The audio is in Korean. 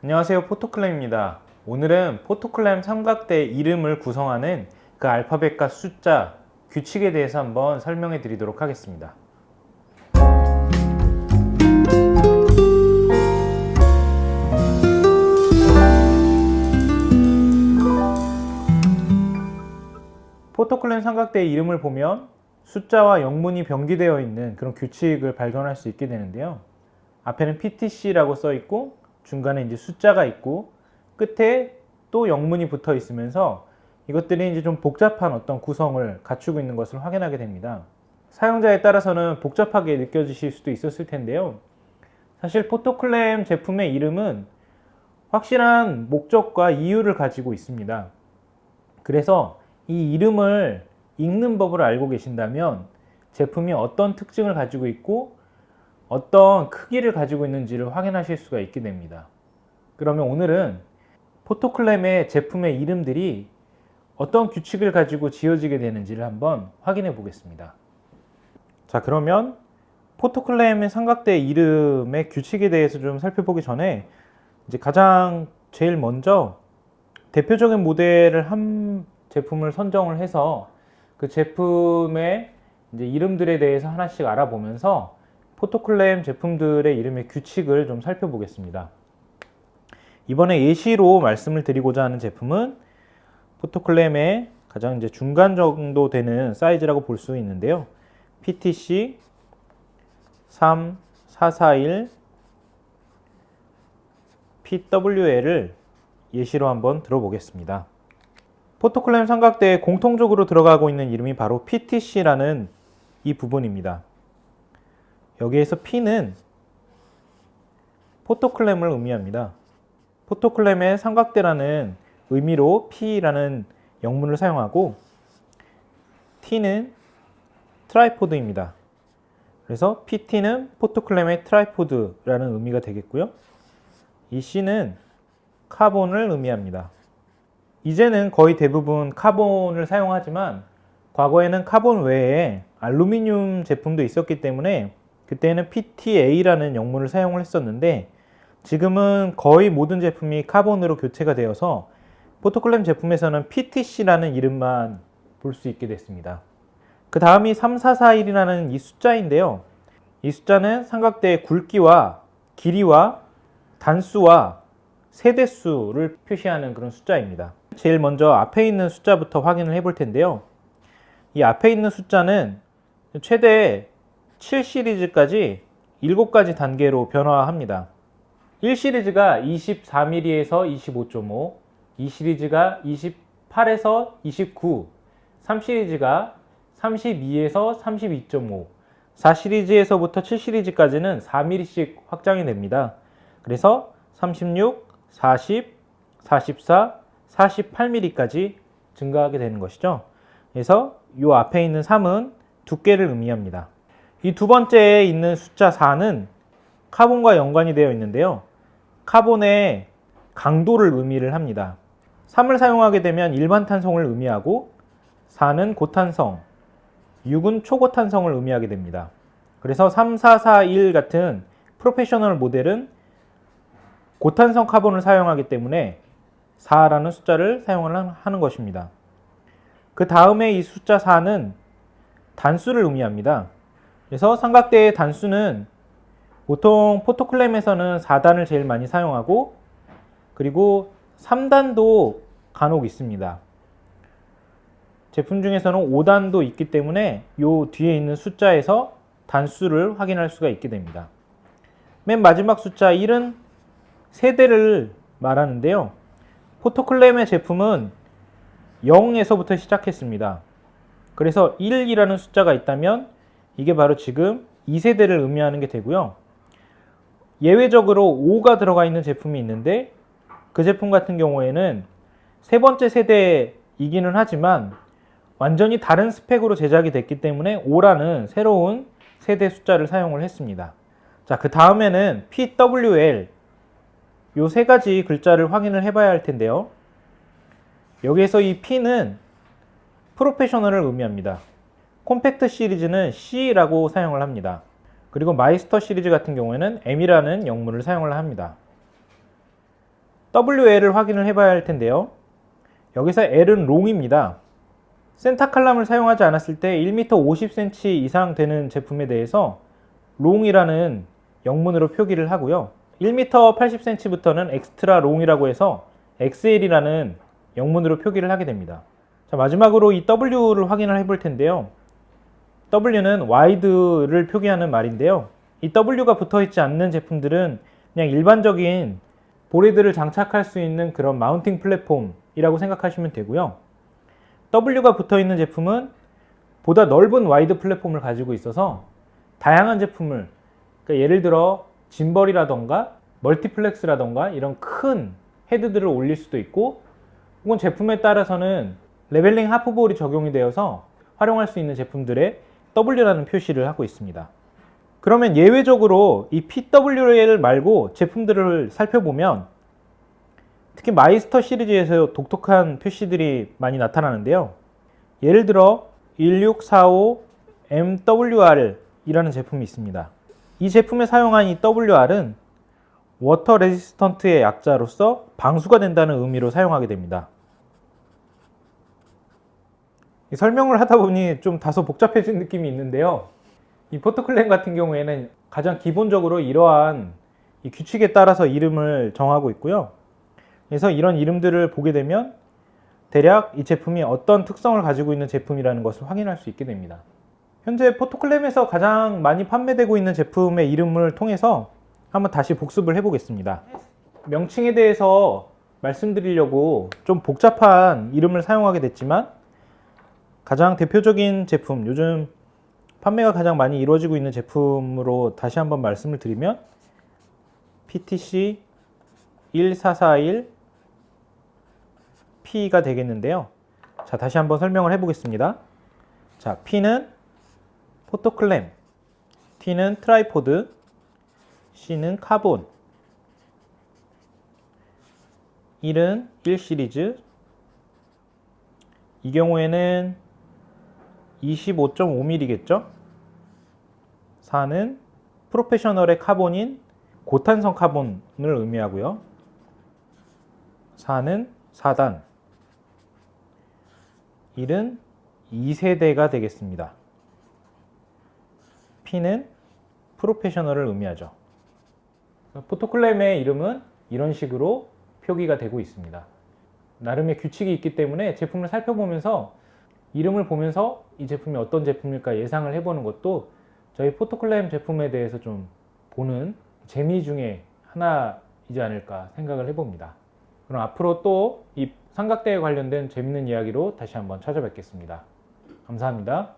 안녕하세요, 포토클램입니다. 오늘은 포토클램 삼각대 이름을 구성하는 그 알파벳과 숫자, 규칙에 대해서 한번 설명해 드리도록 하겠습니다. 포토클램 삼각대의 이름을 보면 숫자와 영문이 병기되어 있는 그런 규칙을 발견할 수 있게 되는데요. 앞에는 PTC라고 써 있고 중간에 이제 숫자가 있고 끝에 또 영문이 붙어 있으면서 이것들이 이제 좀 복잡한 어떤 구성을 갖추고 있는 것을 확인하게 됩니다. 사용자에 따라서는 복잡하게 느껴지실 수도 있었을 텐데요. 사실 포토클램 제품의 이름은 확실한 목적과 이유를 가지고 있습니다. 그래서 이 이름을 읽는 법을 알고 계신다면 제품이 어떤 특징을 가지고 있고 어떤 크기를 가지고 있는지를 확인하실 수가 있게 됩니다. 그러면 오늘은 포토클램의 제품의 이름들이 어떤 규칙을 가지고 지어지게 되는지를 한번 확인해 보겠습니다. 자, 그러면 포토클램의 삼각대 이름의 규칙에 대해서 좀 살펴보기 전에 이제 가장 제일 먼저 대표적인 모델을 한 제품을 선정을 해서 그 제품의 이제 이름들에 대해서 하나씩 알아보면서 포토클램 제품들의 이름의 규칙을 좀 살펴보겠습니다. 이번에 예시로 말씀을 드리고자 하는 제품은 포토클램의 가장 이제 중간 정도 되는 사이즈라고 볼 수 있는데요. PTC 3441 PWL을 예시로 한번 들어보겠습니다. 포토클램 삼각대에 공통적으로 들어가고 있는 이름이 바로 PTC라는 이 부분입니다. 여기에서 P는 포토클램을 의미합니다. 포토클램의 삼각대라는 의미로 P라는 영문을 사용하고 T는 트라이포드입니다. 그래서 PT는 포토클램의 트라이포드라는 의미가 되겠고요. 이 C는 카본을 의미합니다. 이제는 거의 대부분 카본을 사용하지만 과거에는 카본 외에 알루미늄 제품도 있었기 때문에 그때는 PTA라는 영문을 사용을 했었는데 지금은 거의 모든 제품이 카본으로 교체가 되어서 포토클램 제품에서는 PTC라는 이름만 볼 수 있게 됐습니다. 그 다음이 3441이라는 이 숫자인데요. 이 숫자는 삼각대의 굵기와 길이와 단수와 세대수를 표시하는 그런 숫자입니다. 제일 먼저 앞에 있는 숫자부터 확인을 해볼 텐데요. 이 앞에 있는 숫자는 최대 7 시리즈까지 7가지 단계로 변화합니다. 1 시리즈가 24mm에서 25.5, 2 시리즈가 28에서 29, 3 시리즈가 32에서 32.5, 4 시리즈에서부터 7 시리즈까지는 4mm씩 확장이 됩니다. 그래서 36, 40, 44, 48mm까지 증가하게 되는 것이죠. 그래서 이 앞에 있는 3은 두께를 의미합니다. 이 두 번째에 있는 숫자 4는 카본과 연관이 되어 있는데요. 카본의 강도를 의미를 합니다. 3을 사용하게 되면 일반탄성을 의미하고 4는 고탄성, 6은 초고탄성을 의미하게 됩니다. 그래서 3441 같은 프로페셔널 모델은 고탄성 카본을 사용하기 때문에 4라는 숫자를 사용을 하는 것입니다. 그 다음에 이 숫자 4는 단수를 의미합니다. 그래서 삼각대의 단수는 보통 포토클램에서는 4단을 제일 많이 사용하고 그리고 3단도 간혹 있습니다. 제품 중에서는 5단도 있기 때문에 이 뒤에 있는 숫자에서 단수를 확인할 수가 있게 됩니다. 맨 마지막 숫자 1은 세대를 말하는데요. 포토클램의 제품은 0에서부터 시작했습니다. 그래서 1이라는 숫자가 있다면 이게 바로 지금 2세대를 의미하는 게 되고요. 예외적으로 5가 들어가 있는 제품이 있는데 그 제품 같은 경우에는 세 번째 세대이기는 하지만 완전히 다른 스펙으로 제작이 됐기 때문에 5라는 새로운 세대 숫자를 사용을 했습니다. 자, 그 다음에는 PWL 요 세 가지 글자를 확인을 해봐야 할 텐데요. 여기에서 이 P는 프로페셔널을 의미합니다. 콤팩트 시리즈는 C라고 사용을 합니다. 그리고 마이스터 시리즈 같은 경우에는 M이라는 영문을 사용을 합니다. WL을 확인을 해봐야 할 텐데요. 여기서 L은 롱입니다. 센터 칼럼을 사용하지 않았을 때 1m 50cm 이상 되는 제품에 대해서 롱이라는 영문으로 표기를 하고요. 1m 80cm부터는 엑스트라 롱이라고 해서 XL이라는 영문으로 표기를 하게 됩니다. 자, 마지막으로 이 W를 확인을 해볼 텐데요. W는 와이드를 표기하는 말인데요. 이 W가 붙어 있지 않는 제품들은 그냥 일반적인 보레드를 장착할 수 있는 그런 마운팅 플랫폼이라고 생각하시면 되고요. W가 붙어 있는 제품은 보다 넓은 와이드 플랫폼을 가지고 있어서 다양한 제품을, 그러니까 예를 들어 짐벌이라던가 멀티플렉스라던가 이런 큰 헤드들을 올릴 수도 있고, 혹은 제품에 따라서는 레벨링 하프볼이 적용이 되어서 활용할 수 있는 제품들에 W라는 표시를 하고 있습니다. 그러면 예외적으로 이 PWL 말고 제품들을 살펴보면 특히 마이스터 시리즈에서 독특한 표시들이 많이 나타나는데요. 예를 들어 1645 MWR 이라는 제품이 있습니다. 이 제품에 사용한 이 WR은 워터 레지스턴트의 약자로서 방수가 된다는 의미로 사용하게 됩니다. 설명을 하다 보니 좀 다소 복잡해진 느낌이 있는데요. 이 포토클램 같은 경우에는 가장 기본적으로 이러한 이 규칙에 따라서 이름을 정하고 있고요. 그래서 이런 이름들을 보게 되면 대략 이 제품이 어떤 특성을 가지고 있는 제품이라는 것을 확인할 수 있게 됩니다. 현재 포토클램에서 가장 많이 판매되고 있는 제품의 이름을 통해서 한번 다시 복습을 해보겠습니다. 명칭에 대해서 말씀드리려고 좀 복잡한 이름을 사용하게 됐지만 가장 대표적인 제품, 요즘 판매가 가장 많이 이루어지고 있는 제품으로 다시 한번 말씀을 드리면 PTC 1441P가 되겠는데요. 자, 다시 한번 설명을 해보겠습니다. 자, P는 포토클램, T는 트라이포드, C는 카본, 1은 1 시리즈, 이 경우에는 25.5mm겠죠? 4는 프로페셔널의 카본인 고탄성 카본을 의미하고요. 4는 4단, 1은 2세대가 되겠습니다. P는 프로페셔널을 의미하죠. 포토클램의 이름은 이런 식으로 표기가 되고 있습니다. 나름의 규칙이 있기 때문에 제품을 살펴보면서 이름을 보면서 이 제품이 어떤 제품일까 예상을 해보는 것도 저희 포토클램 제품에 대해서 좀 보는 재미 중에 하나이지 않을까 생각을 해봅니다. 그럼 앞으로 또 이 삼각대에 관련된 재밌는 이야기로 다시 한번 찾아뵙겠습니다. 감사합니다.